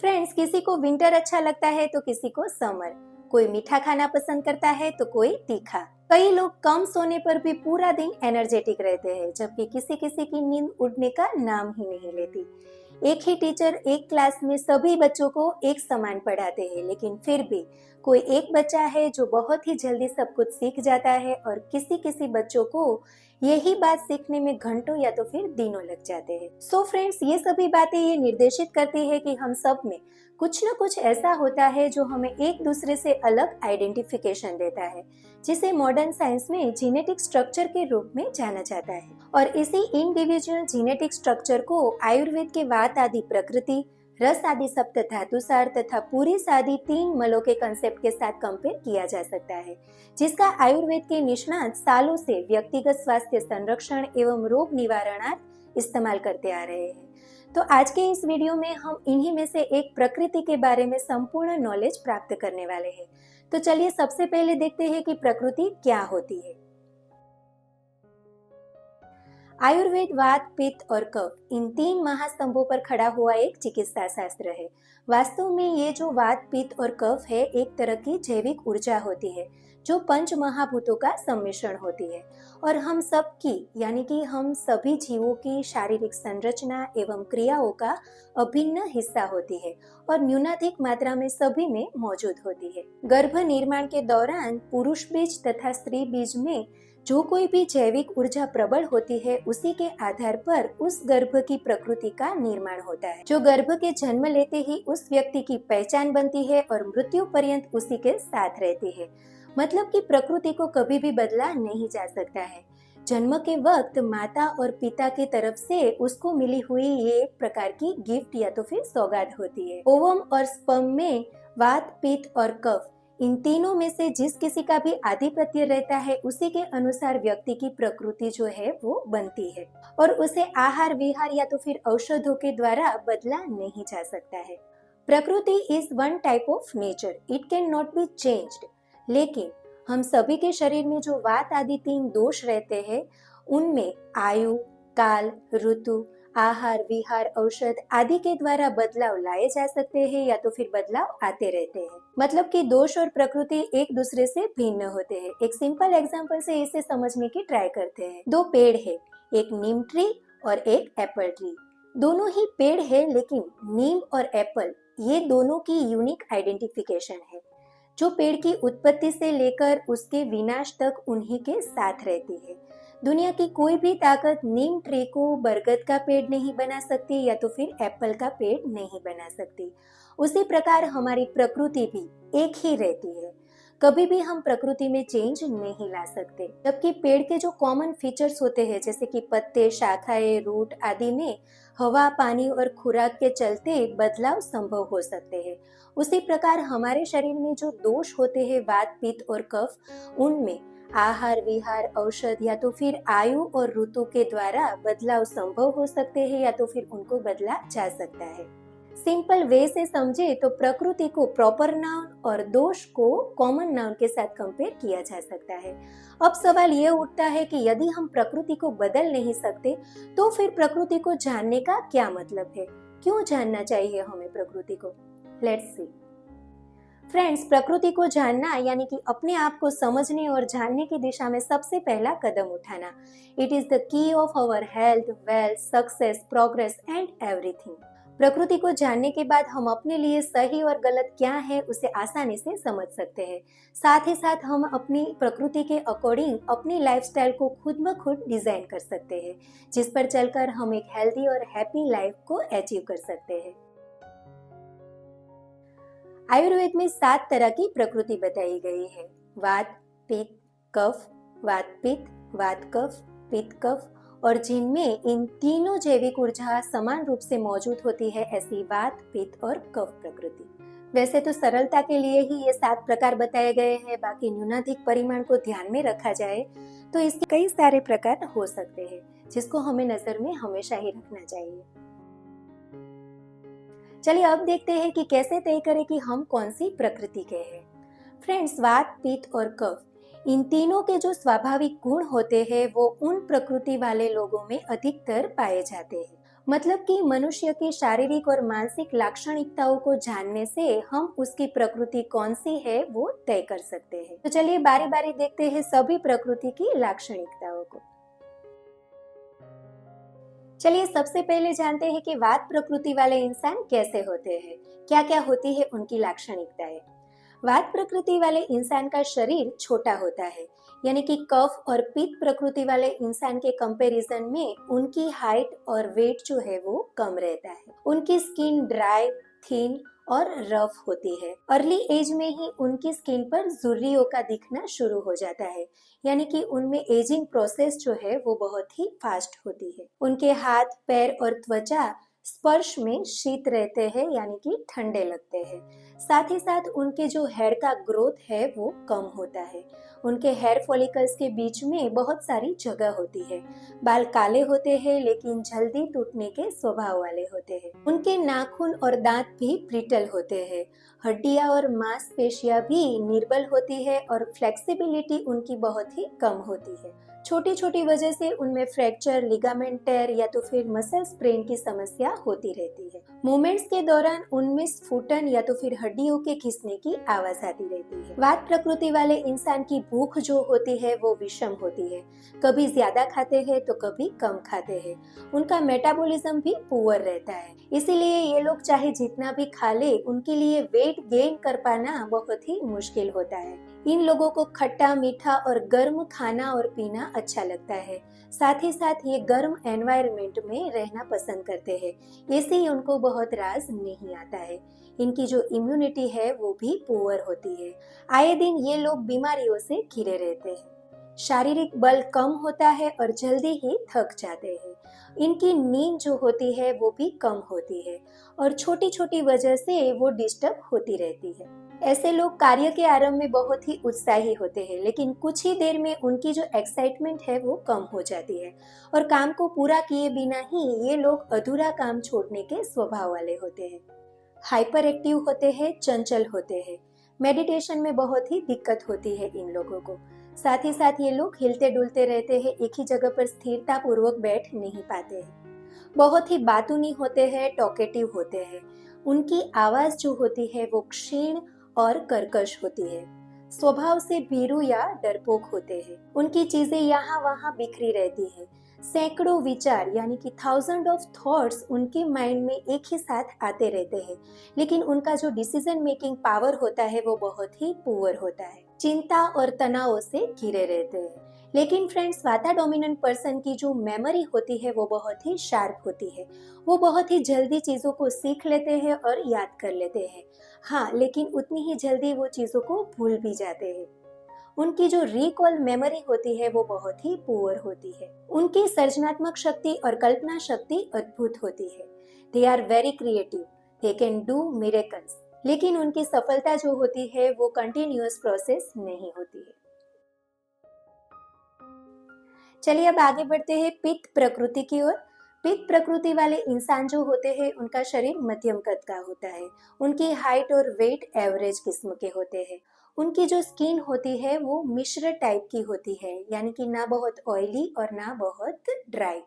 Friends, किसी को winter अच्छा लगता है तो किसी को समर। कोई मीठा खाना पसंद करता है तो कोई तीखा। कई लोग कम सोने पर भी पूरा दिन एनर्जेटिक रहते हैं, जबकि किसी किसी की नींद उड़ने का नाम ही नहीं लेती। एक ही टीचर एक क्लास में सभी बच्चों को एक समान पढ़ाते हैं, लेकिन फिर भी कोई एक बच्चा है जो बहुत ही जल्दी सब कुछ सीख जाता है और किसी किसी बच्चों को यही बात सीखने में घंटों या तो फिर दिनों लग जाते हैं। सो फ्रेंड्स, ये सभी बातें ये निर्देशित करती है कि हम सब में कुछ न कुछ ऐसा होता है जो हमें एक दूसरे से अलग आइडेंटिफिकेशन देता है, जिसे मॉडर्न साइंस में जीनेटिक स्ट्रक्चर के रूप में जाना जाता है। और इसी इंडिविजुअल जीनेटिक स्ट्रक्चर को आयुर्वेद के वात आदि प्रकृति, रस आदि सप्त धातुसार तथा पूरी सादी 3 मलों के कंसेप्ट के साथ कंपेयर किया जा सकता है, जिसका आयुर्वेद के निष्णात सालों से व्यक्तिगत स्वास्थ्य संरक्षण एवं रोग निवारणार्थ इस्तेमाल करते आ रहे हैं। तो आज के इस वीडियो में हम इन्हीं में से एक प्रकृति के बारे में संपूर्ण नॉलेज प्राप्त करने वाले हैं। तो चलिए सबसे पहले देखते हैं कि प्रकृति क्या होती है। आयुर्वेद वात, पित्त और कफ इन 3 महास्तंभों पर खड़ा हुआ एक चिकित्सा शास्त्र है। वास्तव में ये जो वात, पित्त और कफ है, एक तरह की जैविक ऊर्जा होती है जो 5 महाभूतों का सम्मिश्रण होती है और हम सबकी यानी कि हम सभी जीवों की शारीरिक संरचना एवं क्रियाओं का अभिन्न हिस्सा होती है और न्यूनाधिक मात्रा में सभी में मौजूद होती है। गर्भ निर्माण के दौरान पुरुष बीज तथा स्त्री बीज में जो कोई भी जैविक ऊर्जा प्रबल होती है, उसी के आधार पर उस गर्भ की प्रकृति का निर्माण होता है, जो गर्भ के जन्म लेते ही उस व्यक्ति की पहचान बनती है और मृत्यु पर्यंत उसी के साथ रहती है। मतलब कि प्रकृति को कभी भी बदला नहीं जा सकता है। जन्म के वक्त माता और पिता की तरफ से उसको मिली हुई ये एक प्रकार की गिफ्ट या तो फिर सौगात होती है। ओवम और स्पर्म में वात, पित्त और कफ इन तीनों में से जिस किसी का भी आधिपत्य रहता है, उसी के अनुसार व्यक्ति की प्रकृति जो है वो बनती है और उसे आहार विहार या तो फिर औषधों के द्वारा बदला नहीं जा सकता है। प्रकृति is one type of nature, it can not be changed. लेकिन हम सभी के शरीर में जो वात आदि 3 दोष रहते हैं, उनमें आयु, काल, ऋतु, आहार विहार, औषध आदि के द्वारा बदलाव लाए जा सकते हैं या तो फिर बदलाव आते रहते हैं। मतलब कि दोष और प्रकृति एक दूसरे से भिन्न होते हैं। एक सिंपल एग्जांपल से इसे समझने की ट्राई करते हैं। 2 पेड़ है, एक नीम ट्री और एक एप्पल ट्री। दोनों ही पेड़ है, लेकिन नीम और एप्पल ये दोनों की यूनिक आइडेंटिफिकेशन है, जो पेड़ की उत्पत्ति से लेकर उसके विनाश तक उन्हीं के साथ रहती है। दुनिया की कोई भी ताकत नीम ट्री को बरगद का पेड़ नहीं बना सकती या तो फिर एप्पल का पेड़ नहीं बना सकती। उसी प्रकार हमारी प्रकृति भी एक ही रहती है, कभी भी हम प्रकृति में चेंज नहीं ला सकते। जबकि पेड़ के जो कॉमन फीचर्स होते हैं, जैसे कि पत्ते, शाखाएं, रूट आदि में हवा, पानी और खुराक के चलते बदलाव संभव हो सकते हैं, उसी प्रकार हमारे शरीर में जो दोष होते हैं वात, पित्त और कफ, उनमें आहार विहार, औषध या तो फिर आयु और ऋतु के द्वारा बदलाव संभव हो सकते हैं या तो फिर उनको बदला जा सकता है। सिंपल वे से समझे तो प्रकृति को प्रॉपर नाउन और दोष को कॉमन नाउन के साथ कंपेयर किया जा सकता है। अब सवाल ये उठता है कि यदि हम प्रकृति को बदल नहीं सकते तो फिर प्रकृति को जानने का क्या मतलब है? क्यों जानना चाहिए हमें प्रकृति को? Let's see. फ्रेंड्स, प्रकृति को जानना यानी कि अपने आप को समझने और जानने की दिशा में सबसे पहला कदम उठाना। It is the key of our health, wealth, success, progress and everything. प्रकृति को जानने के बाद हम अपने लिए सही और गलत क्या है उसे आसानी से समझ सकते हैं। साथ ही साथ हम अपनी प्रकृति के अकॉर्डिंग अपनी लाइफस्टाइल को खुद ब खुद डिजाइन कर सकते हैं, जिस पर चलकर हम एक हेल्दी और हैप्पी लाइफ को अचीव कर सकते हैं। आयुर्वेद में 7 तरह की प्रकृति बताई गई है। वात, पित्त, कफ, वात पित्त, वात कफ, पित्त कफ, और जिनमें इन तीनों जैविक ऊर्जा समान रूप से मौजूद होती है, ऐसी वात, पित्त और कफ प्रकृति। वैसे तो सरलता के लिए ही ये 7 प्रकार बताए गए हैं, बाकी न्यूनाधिक परिमाण को ध्यान में रखा जाए तो इसके कई सारे प्रकार हो सकते हैं, जिसको हमें नजर में हमेशा ही रखना चाहिए। चलिए अब देखते हैं कि कैसे तय करें कि हम कौन सी प्रकृति के हैं। फ्रेंड्स, वात, पित्त और कफ इन तीनों के जो स्वाभाविक गुण होते हैं वो उन प्रकृति वाले लोगों में अधिकतर पाए जाते हैं। मतलब कि मनुष्य की शारीरिक और मानसिक लाक्षणिकताओं को जानने से हम उसकी प्रकृति कौन सी है वो तय कर सकते हैं। तो चलिए बारी बारी देखते हैं सभी प्रकृति की लाक्षणिकताओं को। चलिए सबसे पहले जानते हैं कि वात प्रकृति वाले इंसान कैसे होते हैं, क्या क्या होती है उनकी लाक्षणिकताएं। वात प्रकृति वाले इंसान का शरीर छोटा होता है, यानी कि कफ और पित्त प्रकृति वाले इंसान के कंपैरिजन में उनकी हाइट और वेट जो है वो कम रहता है। उनकी स्किन ड्राई, थिन और रफ होती है। अर्ली एज में ही उनकी स्किन पर झुर्रियों का दिखना शुरू हो जाता है, यानी कि उनमें एजिंग प्रोसेस जो है वो बहुत ही फास्ट होती है। उनके हाथ, पैर और त्वचा स्पर्श में शीत रहते हैं, यानी कि ठंडे लगते हैं। साथ ही साथ उनके जो हेयर का ग्रोथ है वो कम होता है। उनके हेयर फॉलिकल्स के बीच में बहुत सारी जगह होती है। बाल काले होते हैं लेकिन जल्दी टूटने के स्वभाव वाले होते हैं। उनके नाखून और दांत भी ब्रिटल होते हैं। हड्डियां और मांसपेशियां भी निर्बल होती है और फ्लेक्सिबिलिटी उनकी बहुत ही कम होती है। छोटी छोटी वजह से उनमें फ्रैक्चर, लिगामेंट टेयर या तो फिर मसल स्प्रेन की समस्या होती रहती है। मूवमेंट्स के दौरान उनमें स्फुटन या तो फिर हड्डियों के खिसने की आवाज आती रहती है। वात प्रकृति वाले इंसान की भूख जो होती है वो विषम होती है। कभी ज्यादा खाते हैं तो कभी कम खाते हैं। उनका मेटाबॉलिज्म भी पुअर रहता है, इसीलिए ये लोग चाहे जितना भी खा ले उनके लिए वेट गेन कर पाना बहुत ही मुश्किल होता है। इन लोगों को खट्टा, मीठा और गर्म खाना और पीना अच्छा लगता है। साथ ही साथ ये गर्म एनवायरनमेंट में रहना पसंद करते हैं, इसलिए उनको बहुत राज नहीं आता है। इनकी जो इम्यूनिटी है वो भी पुअर होती है। आए दिन ये लोग बीमारियों से घिरे रहते हैं। शारीरिक बल कम होता है और जल्दी ही थक जाते हैं। इनकी नींद जो होती है वो भी कम होती है और छोटी छोटी वजह से वो डिस्टर्ब होती रहती है। ऐसे लोग कार्य के आरंभ में बहुत ही उत्साही होते हैं, लेकिन कुछ ही देर में उनकी जो एक्साइटमेंट है वो कम हो जाती है और काम को पूरा किए बिना ही ये लोग अधूरा काम छोड़ने के स्वभाव वाले होते हैं। हाइपर एक्टिव होते हैं, चंचल होते हैं। मेडिटेशन में बहुत ही दिक्कत होती है इन लोगों को। साथ ही साथ ये लोग हिलते डुलते रहते हैं, एक ही जगह पर स्थिरता पूर्वक बैठ नहीं पाते हैं। बहुत ही बातूनी होते हैं, टॉकेटिव होते हैं। उनकी आवाज जो होती है वो क्षीण और कर्कश होती है। स्वभाव से भीरू या डरपोक होते हैं। उनकी चीजें यहाँ वहाँ बिखरी रहती है। सैकड़ों विचार यानी कि 1000 ऑफ थॉट्स उनके माइंड में एक ही साथ आते रहते हैं, लेकिन उनका जो डिसीजन मेकिंग पावर होता है वो बहुत ही पुअर होता है। चिंता और तनाव से घिरे रहते हैं। लेकिन फ्रेंड्स, वाता डोमिनेंट पर्सन की जो मेमोरी होती है वो बहुत ही शार्प होती है। वो बहुत ही जल्दी चीजों को सीख लेते हैं और याद कर लेते हैं। हाँ, लेकिन उतनी ही जल्दी वो चीजों को भूल भी जाते हैं। उनकी जो रिकॉल मेमोरी होती है वो बहुत ही पुअर होती है। उनकी सृजनात्मक शक्ति और कल्पना शक्ति अद्भुत होती है। They are very creative, they can do miracles. लेकिन उनकी सफलता जो होती है वो कंटिन्यूअस प्रोसेस नहीं होती है। चलिए अब आगे बढ़ते हैं पित्त प्रकृति की ओर। पित्त प्रकृति वाले इंसान जो होते हैं उनका शरीर मध्यम कद का होता है। उनकी हाइट और वेट एवरेज किस्म के होते हैं। उनकी जो स्किन होती है वो मिश्र टाइप की होती है, यानी कि ना बहुत ऑयली और ना बहुत ड्राई।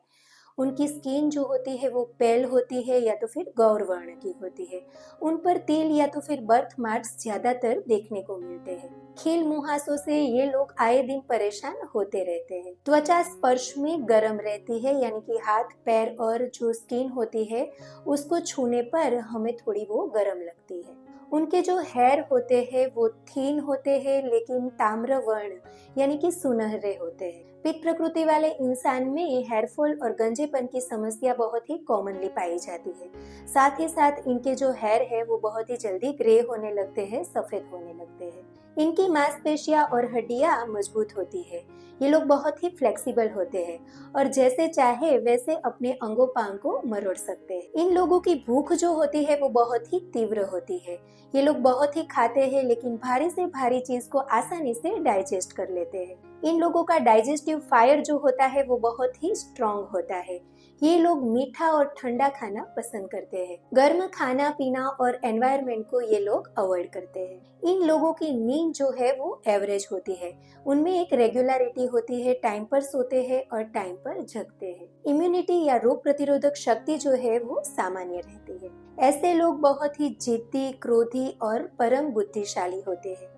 उनकी स्किन जो होती है वो पेल होती है या तो फिर गौर वर्ण की होती है। उन पर तिल या तो फिर बर्थ मार्क्स ज्यादातर देखने को मिलते हैं। खील मुहासों से ये लोग आए दिन परेशान होते रहते हैं। त्वचा स्पर्श में गर्म रहती है, यानी कि हाथ, पैर और जो स्किन होती है उसको छूने पर हमें थोड़ी वो गर्म लगती है। उनके जो हेयर होते हैं वो थीन होते हैं लेकिन ताम्र वर्ण यानी कि सुनहरे होते हैं। पित्त प्रकृति वाले इंसान में हेयरफॉल और गंजेपन की समस्या बहुत ही कॉमनली पाई जाती है। साथ ही साथ इनके जो हेयर है वो बहुत ही जल्दी ग्रे होने लगते हैं, सफेद होने लगते हैं। इनकी मांसपेशियां और हड्डियां मजबूत होती है। ये लोग बहुत ही फ्लेक्सिबल होते हैं और जैसे चाहे वैसे अपने अंगों पांग को मरोड़ सकते हैं। इन लोगों की भूख जो होती है वो बहुत ही तीव्र होती है। ये लोग बहुत ही खाते हैं लेकिन भारी से भारी चीज को आसानी से डाइजेस्ट कर लेते हैं। इन लोगों का डाइजेस्टिव फायर जो होता है वो बहुत ही स्ट्रॉन्ग होता है। ये लोग मीठा और ठंडा खाना पसंद करते हैं। गर्म खाना पीना और एनवायरनमेंट को ये लोग अवॉइड करते हैं। इन लोगों की नींद जो है वो एवरेज होती है। उनमें एक रेगुलरिटी होती है, टाइम पर सोते हैं और टाइम पर जगते हैं। इम्यूनिटी या रोग प्रतिरोधक शक्ति जो है वो सामान्य रहती है। ऐसे लोग बहुत ही जिद्दी, क्रोधी और परम बुद्धिशाली होते हैं।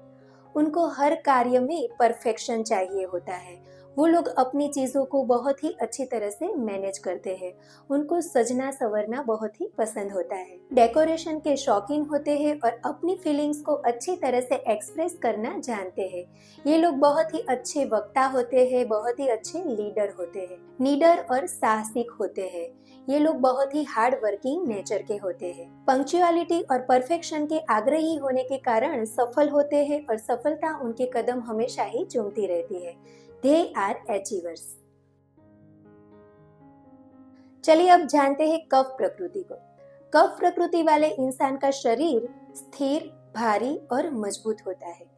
उनको हर कार्य में परफेक्शन चाहिए होता है। वो लोग अपनी चीजों को बहुत ही अच्छी तरह से मैनेज करते हैं। उनको सजना संवरना बहुत ही पसंद होता है। डेकोरेशन के शौकीन होते हैं और अपनी फीलिंग्स को अच्छी तरह से एक्सप्रेस करना जानते हैं। ये लोग बहुत ही अच्छे वक्ता होते हैं, बहुत ही अच्छे लीडर होते हैं। नीडर और साहसिक होते हैं। ये लोग बहुत ही हार्ड वर्किंग नेचर के होते हैं। पंक्चुअलिटी और परफेक्शन के आग्रही होने के कारण सफल होते हैं और सफलता उनके कदम हमेशा ही चूमती रहती है। They are achievers। चलिए अब जानते हैं कफ प्रकृति को। कफ प्रकृति वाले इंसान का शरीर स्थिर, भारी और मजबूत होता है।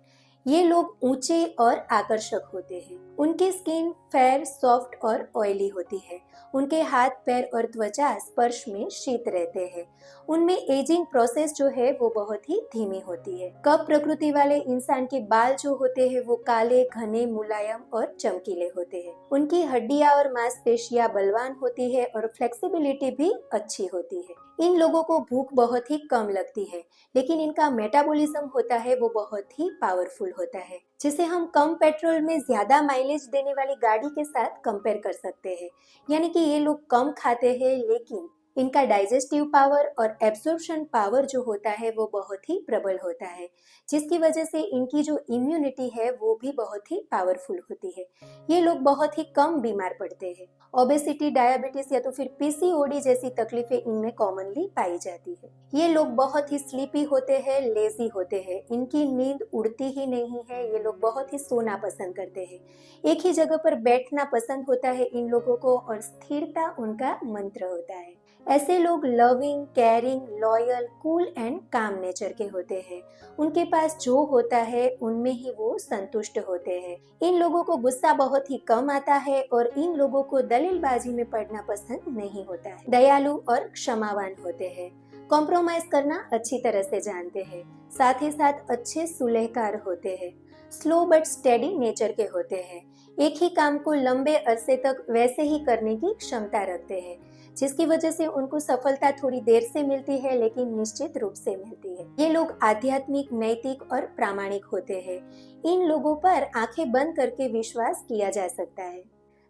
ये लोग ऊंचे और आकर्षक होते हैं। उनकी स्किन फेयर, सॉफ्ट और ऑयली होती है। उनके हाथ, पैर और त्वचा स्पर्श में शीत रहते हैं। उनमें एजिंग प्रोसेस जो है वो बहुत ही धीमी होती है। कफ प्रकृति वाले इंसान के बाल जो होते हैं वो काले, घने, मुलायम और चमकीले होते हैं। उनकी हड्डियां और मांसपेशियां बलवान होती है और फ्लेक्सिबिलिटी भी अच्छी होती है। इन लोगों को भूख बहुत ही कम लगती है, लेकिन इनका मेटाबॉलिज्म होता है वो बहुत ही पावरफुल होता है, जिसे हम कम पेट्रोल में ज्यादा माइलेज देने वाली गाड़ी के साथ कंपेयर कर सकते हैं। यानी कि ये लोग कम खाते हैं, लेकिन इनका डाइजेस्टिव पावर और एब्सॉर्प्शन पावर जो होता है वो बहुत ही प्रबल होता है, जिसकी वजह से इनकी जो इम्यूनिटी है वो भी बहुत ही पावरफुल होती है। ये लोग बहुत ही कम बीमार पड़ते हैं। ओबेसिटी, डायबिटीज या तो फिर पीसीओडी जैसी तकलीफें इनमें कॉमनली पाई जाती है। ये लोग बहुत ही स्लीपी होते हैं, लेजी होते हैं। इनकी नींद उड़ती ही नहीं है। ये लोग बहुत ही सोना पसंद करते हैं। एक ही जगह पर बैठना पसंद होता है इन लोगों को और स्थिरता उनका मंत्र होता है। ऐसे लोग loving, caring, loyal, cool and काम नेचर के होते हैं। उनके पास जो होता है उनमें ही वो संतुष्ट होते हैं। इन लोगों को गुस्सा बहुत ही कम आता है और इन लोगों को दलीलबाजी में पड़ना पसंद नहीं होता है। दयालु और क्षमावान होते हैं। कॉम्प्रोमाइज करना अच्छी तरह से जानते हैं। साथ ही साथ अच्छे सुलहकार होते हैं। स्लो बट स्टेडी नेचर के होते हैं। एक ही काम को लंबे अरसे तक वैसे ही करने की क्षमता रखते हैं, जिसकी वजह से उनको सफलता थोड़ी देर से मिलती है, लेकिन निश्चित रूप से मिलती है। ये लोग आध्यात्मिक, नैतिक और प्रामाणिक होते हैं। इन लोगों पर आंखें बंद करके विश्वास किया जा सकता है।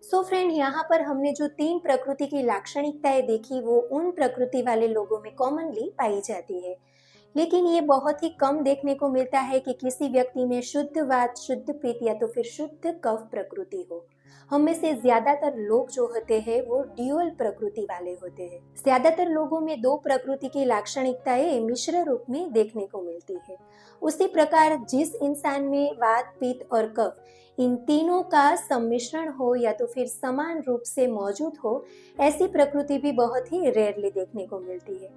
सो फ्रेंड, यहाँ पर हमने जो 3 प्रकृति की लाक्षणिकताएं देखी वो उन प्रकृति वाले लोगों में कॉमनली पाई जाती है, लेकिन ये बहुत ही कम देखने को मिलता है कि किसी व्यक्ति में शुद्ध वात, शुद्ध पित्त या तो फिर शुद्ध कफ प्रकृति हो। हम में से ज्यादातर लोग जो होते हैं वो ड्यूअल प्रकृति वाले होते हैं। ज्यादातर लोगों में 2 प्रकृति की लाक्षणिकताएं मिश्र रूप में देखने को मिलती है। उसी प्रकार जिस इंसान में वात, पित्त और कफ इन तीनों का सम्मिश्रण हो या तो फिर समान रूप से मौजूद हो, ऐसी प्रकृति भी बहुत ही रेयरली देखने को मिलती है।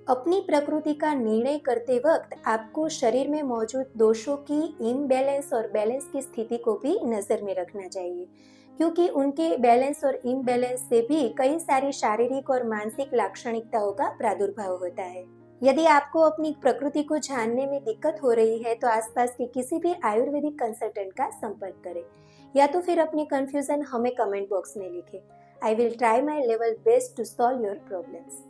अपनी प्रकृति का निर्णय करते वक्त आपको शरीर में मौजूद दोषों की इम्बैलेंस और बैलेंस की स्थिति को भी नजर में रखना चाहिए, क्योंकि उनके बैलेंस और इम्बैलेंस से भी कई सारी शारीरिक और मानसिक लाक्षणिकताओं का प्रादुर्भाव होता है। यदि आपको अपनी प्रकृति को जानने में दिक्कत हो रही है तो आसपास के किसी भी आयुर्वेदिक कंसल्टेंट का संपर्क करें, या तो फिर अपनी कंफ्यूजन हमें कमेंट बॉक्स में लिखें। I will try my level best to solve your problems.